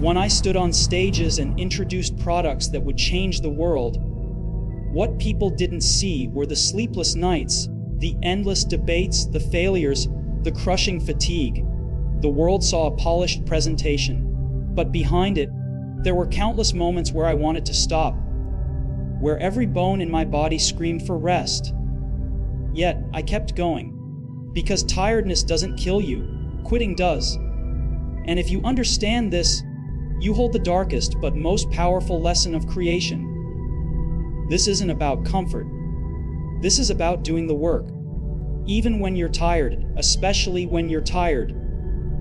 When I stood on stages and introduced products that would change the world, what people didn't see were the sleepless nights, the endless debates, the failures, the crushing fatigue. The world saw a polished presentation, but behind it, there were countless moments where I wanted to stop, where every bone in my body screamed for rest. Yet, I kept going. Because tiredness doesn't kill you, quitting does. And if you understand this, you hold the darkest but most powerful lesson of creation. This isn't about comfort. This is about doing the work. Even when you're tired, especially when you're tired,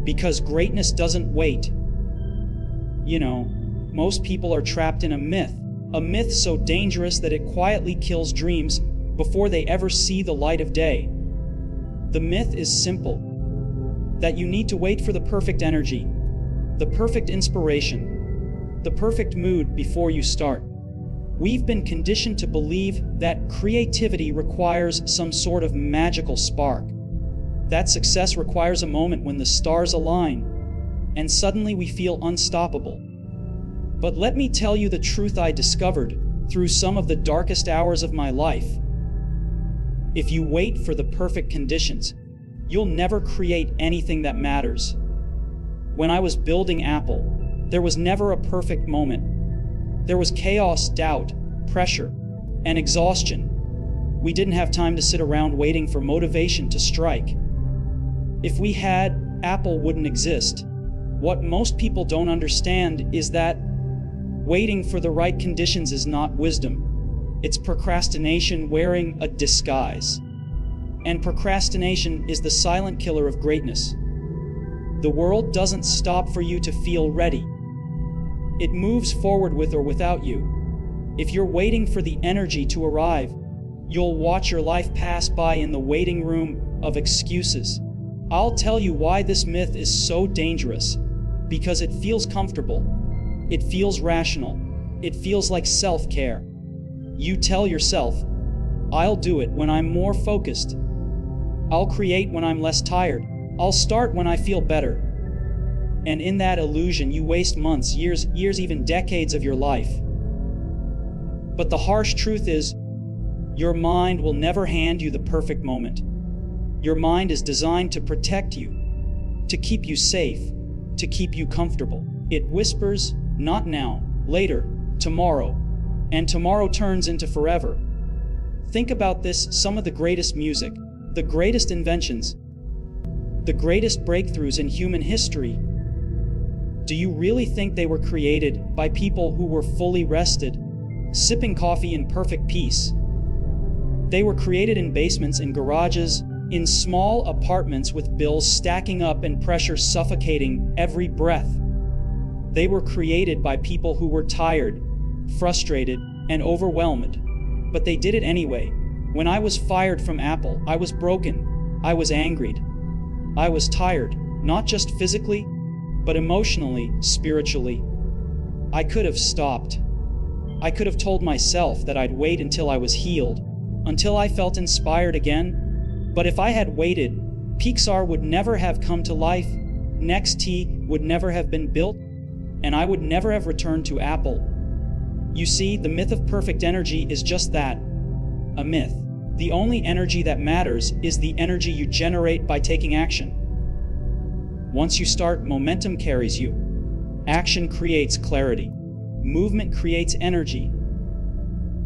because greatness doesn't wait. You know, most people are trapped in a myth so dangerous that it quietly kills dreams before they ever see the light of day. The myth is simple, that you need to wait for the perfect energy, the perfect inspiration, the perfect mood before you start. We've been conditioned to believe that creativity requires some sort of magical spark, that success requires a moment when the stars align, and suddenly we feel unstoppable. But let me tell you the truth I discovered through some of the darkest hours of my life. If you wait for the perfect conditions, you'll never create anything that matters. When I was building Apple, there was never a perfect moment. There was chaos, doubt, pressure, and exhaustion. We didn't have time to sit around waiting for motivation to strike. If we had, Apple wouldn't exist. What most people don't understand is that waiting for the right conditions is not wisdom. It's procrastination wearing a disguise. And procrastination is the silent killer of greatness. The world doesn't stop for you to feel ready. It moves forward with or without you. If you're waiting for the energy to arrive, you'll watch your life pass by in the waiting room of excuses. I'll tell you why this myth is so dangerous. Because it feels comfortable. It feels rational. It feels like self-care. You tell yourself, I'll do it when I'm more focused. I'll create when I'm less tired. I'll start when I feel better. And in that illusion, you waste months, years, even decades of your life. But the harsh truth is, your mind will never hand you the perfect moment. Your mind is designed to protect you, to keep you safe, to keep you comfortable. It whispers, not now, later, tomorrow, and tomorrow turns into forever. Think about this, some of the greatest music, the greatest inventions, the greatest breakthroughs in human history. Do you really think they were created by people who were fully rested, sipping coffee in perfect peace? They were created in basements, in garages, in small apartments with bills stacking up and pressure suffocating every breath. They were created by people who were tired, frustrated, and overwhelmed. But they did it anyway. When I was fired from Apple, I was broken. I was angry. I was tired, not just physically, but emotionally, spiritually. I could have stopped. I could have told myself that I'd wait until I was healed, until I felt inspired again. But if I had waited, Pixar would never have come to life, NXT would never have been built, and I would never have returned to Apple. You see, the myth of perfect energy is just that, a myth. The only energy that matters is the energy you generate by taking action. Once you start, momentum carries you. Action creates clarity. Movement creates energy.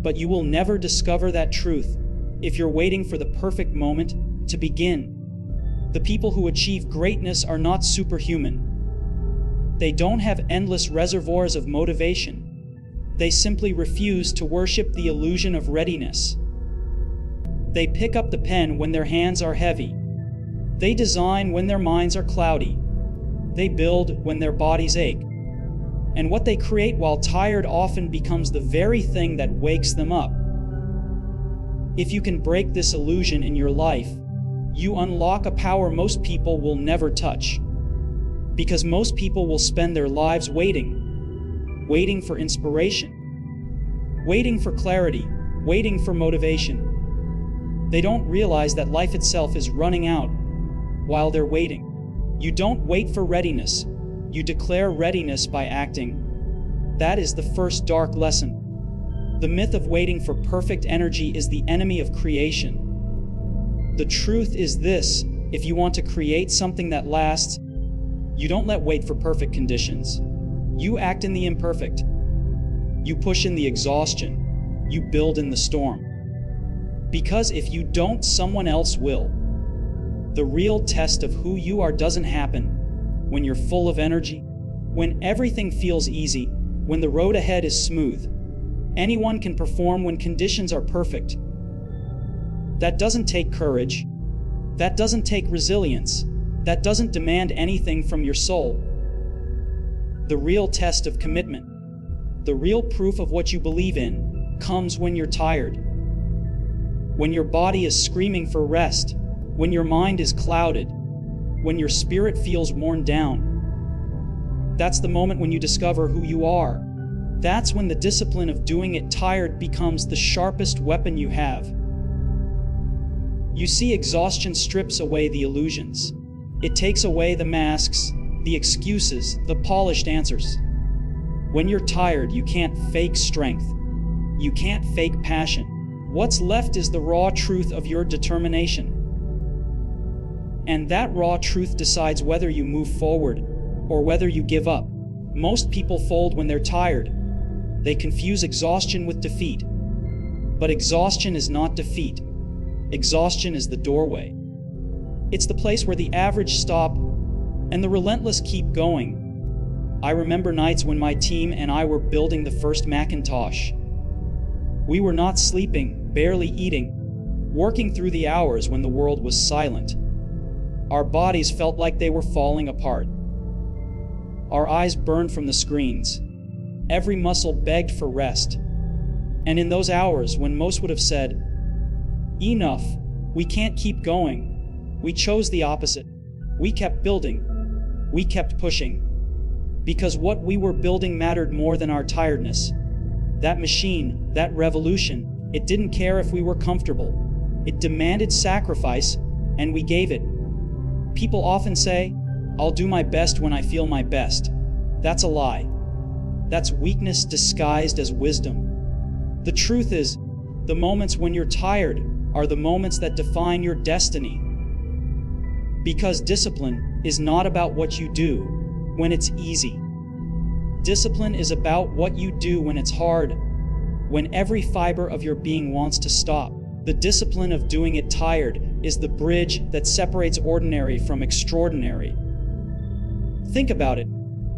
But you will never discover that truth if you're waiting for the perfect moment to begin. The people who achieve greatness are not superhuman. They don't have endless reservoirs of motivation. They simply refuse to worship the illusion of readiness. They pick up the pen when their hands are heavy. They design when their minds are cloudy. They build when their bodies ache. And what they create while tired often becomes the very thing that wakes them up. If you can break this illusion in your life, you unlock a power most people will never touch. Because most people will spend their lives waiting for inspiration, waiting for clarity, waiting for motivation. They don't realize that life itself is running out while they're waiting. You don't wait for readiness. You declare readiness by acting. That is the first dark lesson. The myth of waiting for perfect energy is the enemy of creation. The truth is this: if you want to create something that lasts, you don't wait for perfect conditions. You act in the imperfect. You push in the exhaustion. You build in the storm. Because if you don't, someone else will. The real test of who you are doesn't happen when you're full of energy, when everything feels easy, when the road ahead is smooth. Anyone can perform when conditions are perfect. That doesn't take courage. That doesn't take resilience. That doesn't demand anything from your soul. The real test of commitment, the real proof of what you believe in, comes when you're tired. When your body is screaming for rest, when your mind is clouded, when your spirit feels worn down. That's the moment when you discover who you are. That's when the discipline of doing it tired becomes the sharpest weapon you have. You see, exhaustion strips away the illusions. It takes away the masks, the excuses, the polished answers. When you're tired, you can't fake strength. You can't fake passion. What's left is the raw truth of your determination. And that raw truth decides whether you move forward or whether you give up. Most people fold when they're tired. They confuse exhaustion with defeat. But exhaustion is not defeat. Exhaustion is the doorway. It's the place where the average stop and the relentless keep going. I remember nights when my team and I were building the first Macintosh. We were not sleeping, barely eating, working through the hours when the world was silent. Our bodies felt like they were falling apart. Our eyes burned from the screens. Every muscle begged for rest. And in those hours when most would have said, "Enough, we can't keep going," we chose the opposite. We kept building. We kept pushing. Because what we were building mattered more than our tiredness. That machine, that revolution, it didn't care if we were comfortable. It demanded sacrifice, and we gave it. People often say, "I'll do my best when I feel my best." That's a lie. That's weakness disguised as wisdom. The truth is, the moments when you're tired are the moments that define your destiny. Because discipline is not about what you do when it's easy. Discipline is about what you do when it's hard, when every fiber of your being wants to stop. The discipline of doing it tired is the bridge that separates ordinary from extraordinary. Think about it.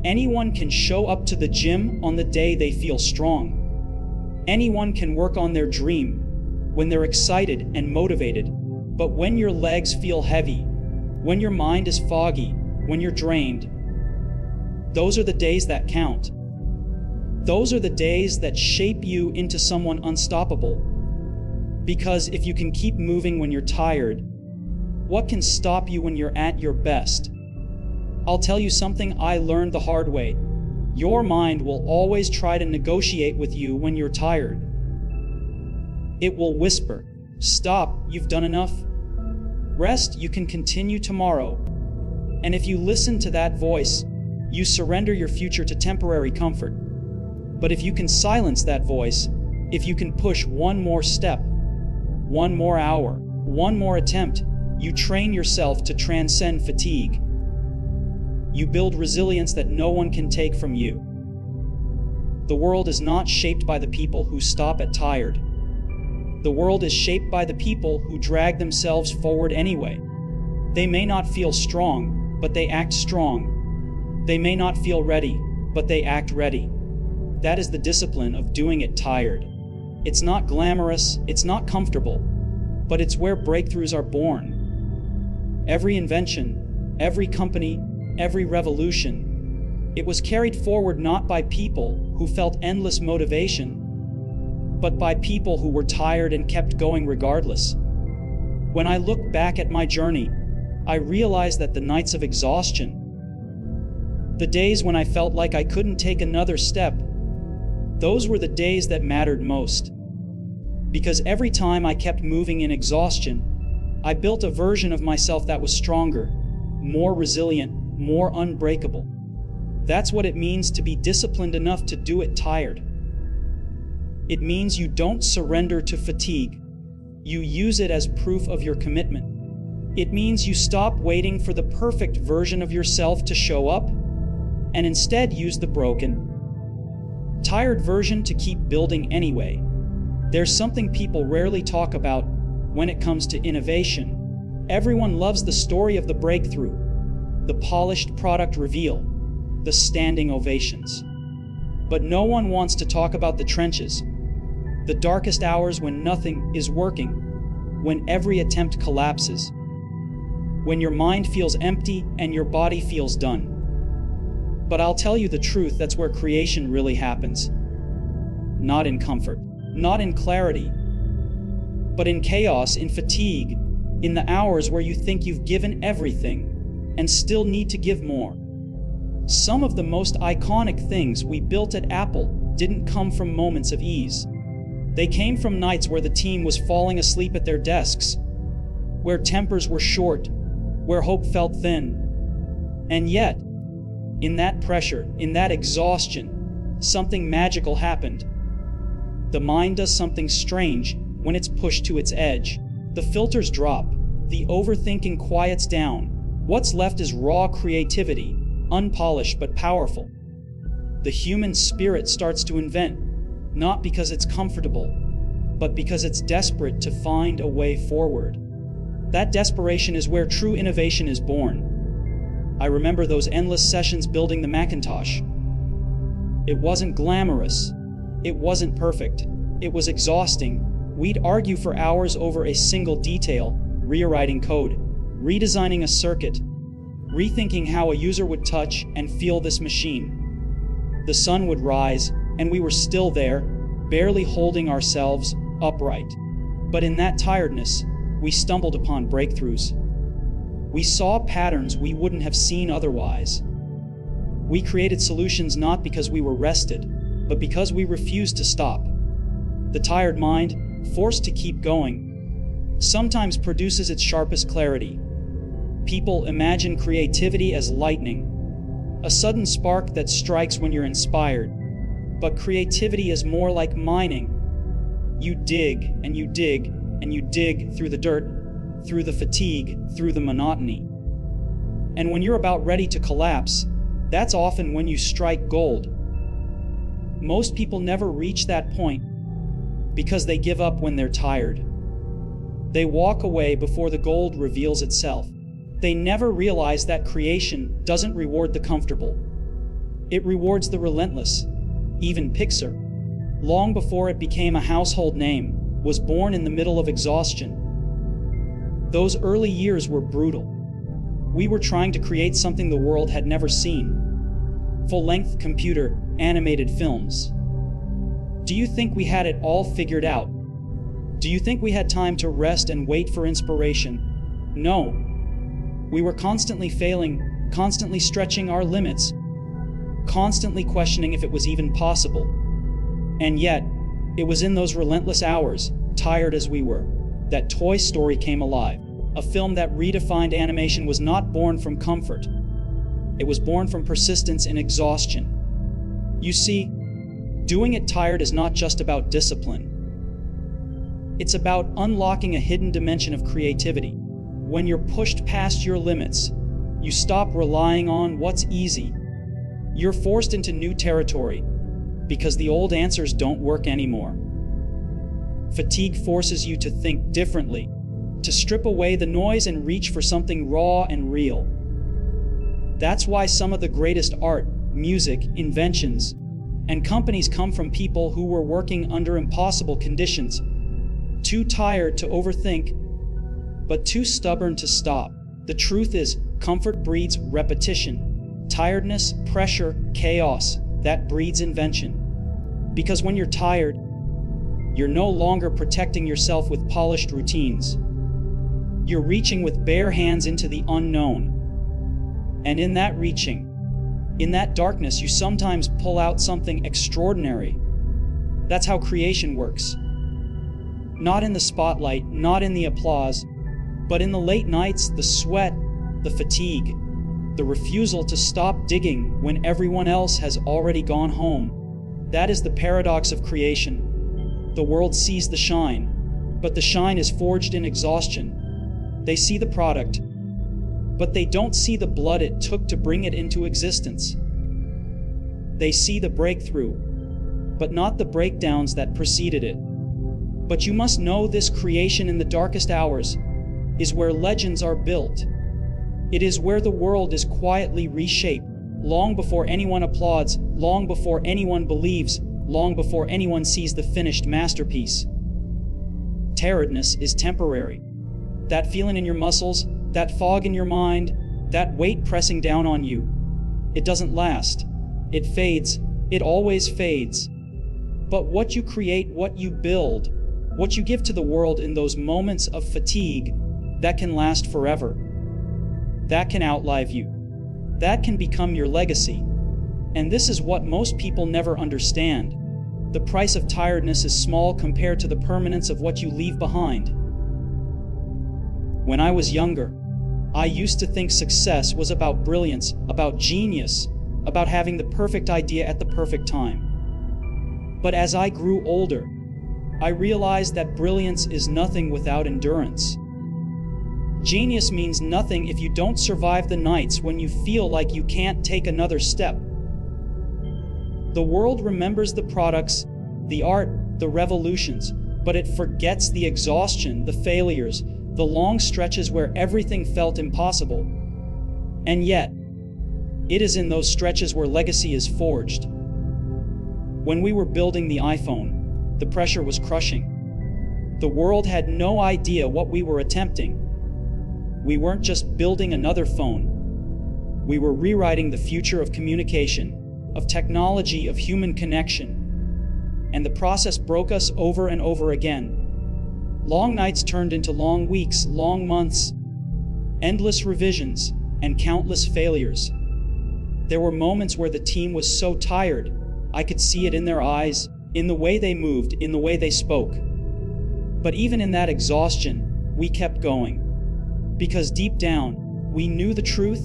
Anyone can show up to the gym on the day they feel strong. Anyone can work on their dream when they're excited and motivated. But when your legs feel heavy, when your mind is foggy, when you're drained, those are the days that count. Those are the days that shape you into someone unstoppable. Because if you can keep moving when you're tired, what can stop you when you're at your best? I'll tell you something I learned the hard way. Your mind will always try to negotiate with you when you're tired. It will whisper, "Stop, you've done enough. Rest, you can continue tomorrow." And if you listen to that voice, you surrender your future to temporary comfort. But if you can silence that voice, if you can push one more step, one more hour, one more attempt, you train yourself to transcend fatigue. You build resilience that no one can take from you. The world is not shaped by the people who stop at tired. The world is shaped by the people who drag themselves forward anyway. They may not feel strong, but they act strong. They may not feel ready, but they act ready. That is the discipline of doing it tired. It's not glamorous, it's not comfortable, but it's where breakthroughs are born. Every invention, every company, every revolution, it was carried forward not by people who felt endless motivation, but by people who were tired and kept going regardless. When I look back at my journey, I realize that the nights of exhaustion, the days when I felt like I couldn't take another step, those were the days that mattered most. Because every time I kept moving in exhaustion, I built a version of myself that was stronger, more resilient, more unbreakable. That's what it means to be disciplined enough to do it tired. It means you don't surrender to fatigue. You use it as proof of your commitment. It means you stop waiting for the perfect version of yourself to show up, and instead use the broken, tired version to keep building anyway. There's something people rarely talk about when it comes to innovation. Everyone loves the story of the breakthrough, the polished product reveal, the standing ovations. But no one wants to talk about the trenches, the darkest hours when nothing is working, when every attempt collapses, when your mind feels empty and your body feels done. But I'll tell you the truth, that's where creation really happens. Not in comfort, not in clarity, but in chaos, in fatigue, in the hours where you think you've given everything and still need to give more. Some of the most iconic things we built at Apple didn't come from moments of ease. They came from nights where the team was falling asleep at their desks, where tempers were short, where hope felt thin. And yet, in that pressure, in that exhaustion, something magical happened. The mind does something strange when it's pushed to its edge. The filters drop, the overthinking quiets down. What's left is raw creativity, unpolished but powerful. The human spirit starts to invent, not because it's comfortable, but because it's desperate to find a way forward. That desperation is where true innovation is born. I remember those endless sessions building the Macintosh. It wasn't glamorous. It wasn't perfect. It was exhausting. We'd argue for hours over a single detail, rewriting code, redesigning a circuit, rethinking how a user would touch and feel this machine. The sun would rise, and we were still there, barely holding ourselves upright. But in that tiredness, we stumbled upon breakthroughs. We saw patterns we wouldn't have seen otherwise. We created solutions not because we were rested, but because we refused to stop. The tired mind, forced to keep going, sometimes produces its sharpest clarity. People imagine creativity as lightning, a sudden spark that strikes when you're inspired. But creativity is more like mining. You dig and you dig and you dig through the dirt, through the fatigue, through the monotony. And when you're about ready to collapse, that's often when you strike gold. Most people never reach that point because they give up when they're tired. They walk away before the gold reveals itself. They never realize that creation doesn't reward the comfortable. It rewards the relentless. Even Pixar, long before it became a household name, was born in the middle of exhaustion. Those early years were brutal. We were trying to create something the world had never seen. Full-length computer animated films. Do you think we had it all figured out? Do you think we had time to rest and wait for inspiration? No. We were constantly failing, constantly stretching our limits, constantly questioning if it was even possible. And yet, it was in those relentless hours, tired as we were, that Toy Story came alive. A film that redefined animation was not born from comfort. It was born from persistence and exhaustion. You see, doing it tired is not just about discipline. It's about unlocking a hidden dimension of creativity. When you're pushed past your limits, you stop relying on what's easy. You're forced into new territory because the old answers don't work anymore. Fatigue forces you to think differently, to strip away the noise and reach for something raw and real. That's why some of the greatest art, music, inventions, and companies come from people who were working under impossible conditions, too tired to overthink, but too stubborn to stop. The truth is, comfort breeds repetition. Tiredness, pressure, chaos, that breeds invention. Because when you're tired, you're no longer protecting yourself with polished routines. You're reaching with bare hands into the unknown. And in that reaching, in that darkness, you sometimes pull out something extraordinary. That's how creation works. Not in the spotlight, not in the applause, but in the late nights, the sweat, the fatigue, the refusal to stop digging when everyone else has already gone home. That is the paradox of creation. The world sees the shine, but the shine is forged in exhaustion. They see the product, but they don't see the blood it took to bring it into existence. They see the breakthrough, but not the breakdowns that preceded it. But you must know this: creation in the darkest hours is where legends are built. It is where the world is quietly reshaped, long before anyone applauds, long before anyone believes, long before anyone sees the finished masterpiece. Tiredness is temporary. That feeling in your muscles, that fog in your mind, that weight pressing down on you, it doesn't last. It fades. It always fades. But what you create, what you build, what you give to the world in those moments of fatigue, that can last forever. That can outlive you. That can become your legacy. And this is what most people never understand. The price of tiredness is small compared to the permanence of what you leave behind. When I was younger, I used to think success was about brilliance, about genius, about having the perfect idea at the perfect time. But as I grew older, I realized that brilliance is nothing without endurance. Genius means nothing if you don't survive the nights when you feel like you can't take another step. The world remembers the products, the art, the revolutions, but it forgets the exhaustion, the failures, the long stretches where everything felt impossible. And yet, it is in those stretches where legacy is forged. When we were building the iPhone, the pressure was crushing. The world had no idea what we were attempting. We weren't just building another phone. We were rewriting the future of communication, of technology, of human connection. And the process broke us over and over again. Long nights turned into long weeks, long months, endless revisions, and countless failures. There were moments where the team was so tired, I could see it in their eyes, in the way they moved, in the way they spoke. But even in that exhaustion, we kept going. Because deep down, we knew the truth.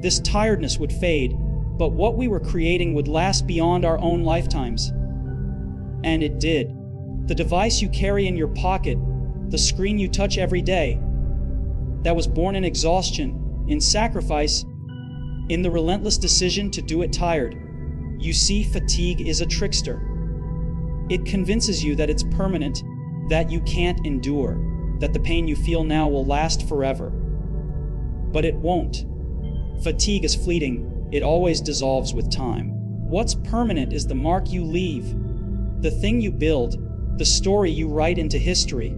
This tiredness would fade, but what we were creating would last beyond our own lifetimes. And it did. The device you carry in your pocket, the screen you touch every day, that was born in exhaustion, in sacrifice, in the relentless decision to do it tired. You see, fatigue is a trickster. It convinces you that it's permanent, that you can't endure, that the pain you feel now will last forever. But it won't. Fatigue is fleeting. It always dissolves with time. What's permanent is the mark you leave, the thing you build, the story you write into history.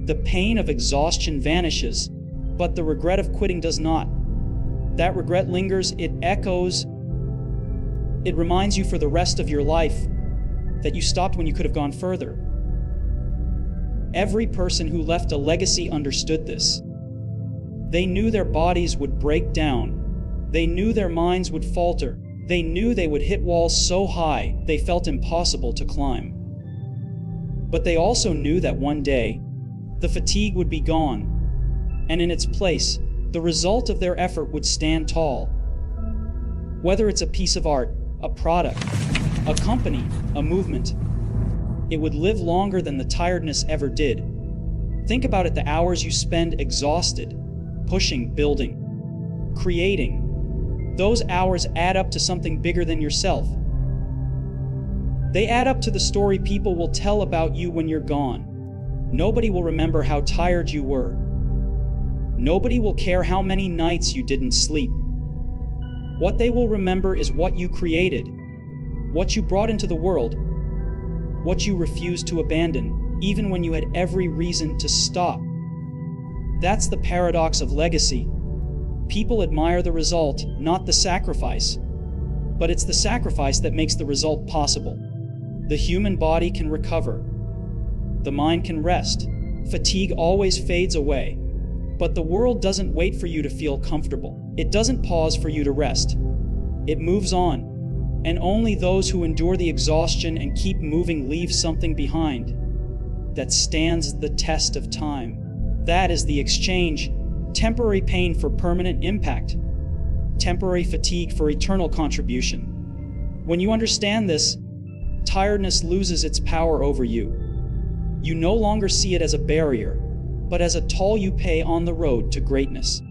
The pain of exhaustion vanishes, but the regret of quitting does not. That regret lingers, it echoes. It reminds you for the rest of your life that you stopped when you could have gone further. Every person who left a legacy understood this. They knew their bodies would break down. They knew their minds would falter. They knew they would hit walls so high they felt impossible to climb. But they also knew that one day, the fatigue would be gone, and in its place, the result of their effort would stand tall. Whether it's a piece of art, a product, a company, a movement, it would live longer than the tiredness ever did. Think about it: the hours you spend exhausted, pushing, building, creating. Those hours add up to something bigger than yourself. They add up to the story people will tell about you when you're gone. Nobody will remember how tired you were. Nobody will care how many nights you didn't sleep. What they will remember is what you created, what you brought into the world, what you refused to abandon, even when you had every reason to stop. That's the paradox of legacy. People admire the result, not the sacrifice. But it's the sacrifice that makes the result possible. The human body can recover. The mind can rest. Fatigue always fades away. But the world doesn't wait for you to feel comfortable. It doesn't pause for you to rest. It moves on. And only those who endure the exhaustion and keep moving leave something behind that stands the test of time. That is the exchange: temporary pain for permanent impact. temporary fatigue for eternal contribution. When you understand this, tiredness loses its power over you. You no longer see it as a barrier, but as a toll you pay on the road to greatness.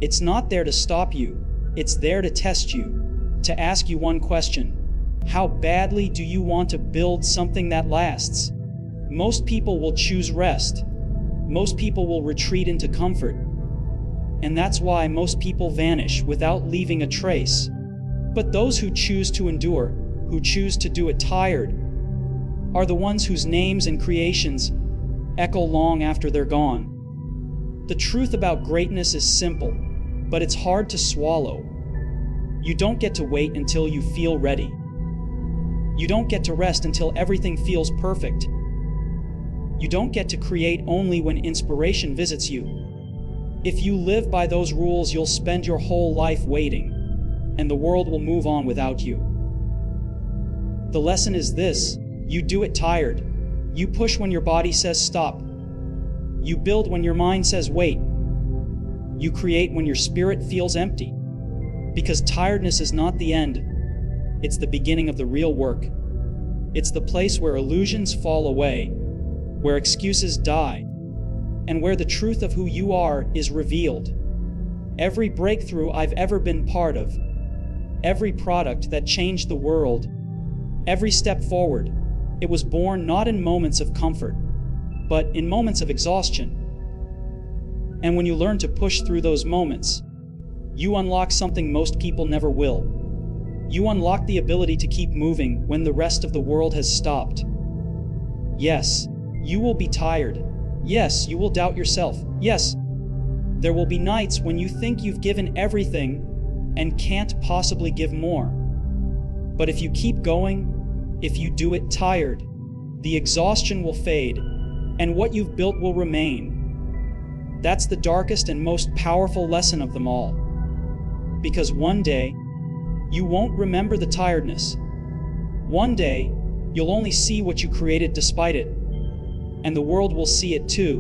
It's not there to stop you, it's there to test you, to ask you one question: how badly do you want to build something that lasts? Most people will choose rest. Most people will retreat into comfort. And that's why most people vanish without leaving a trace. But those who choose to endure, who choose to do it tired, are the ones whose names and creations echo long after they're gone. The truth about greatness is simple, but it's hard to swallow. You don't get to wait until you feel ready. You don't get to rest until everything feels perfect. You don't get to create only when inspiration visits you. If you live by those rules, you'll spend your whole life waiting, and the world will move on without you. The lesson is this: you do it tired. You push when your body says stop. You build when your mind says wait. You create when your spirit feels empty. Because tiredness is not the end, it's the beginning of the real work. It's the place where illusions fall away, where excuses die, and where the truth of who you are is revealed. Every breakthrough I've ever been part of, every product that changed the world, every step forward, it was born not in moments of comfort, but in moments of exhaustion. And when you learn to push through those moments, you unlock something most people never will. You unlock the ability to keep moving when the rest of the world has stopped. Yes, you will be tired. Yes, you will doubt yourself. Yes, there will be nights when you think you've given everything and can't possibly give more. But if you keep going, if you do it tired, the exhaustion will fade, and what you've built will remain. That's the darkest and most powerful lesson of them all. Because one day, you won't remember the tiredness. One day, you'll only see what you created despite it, and the world will see it too.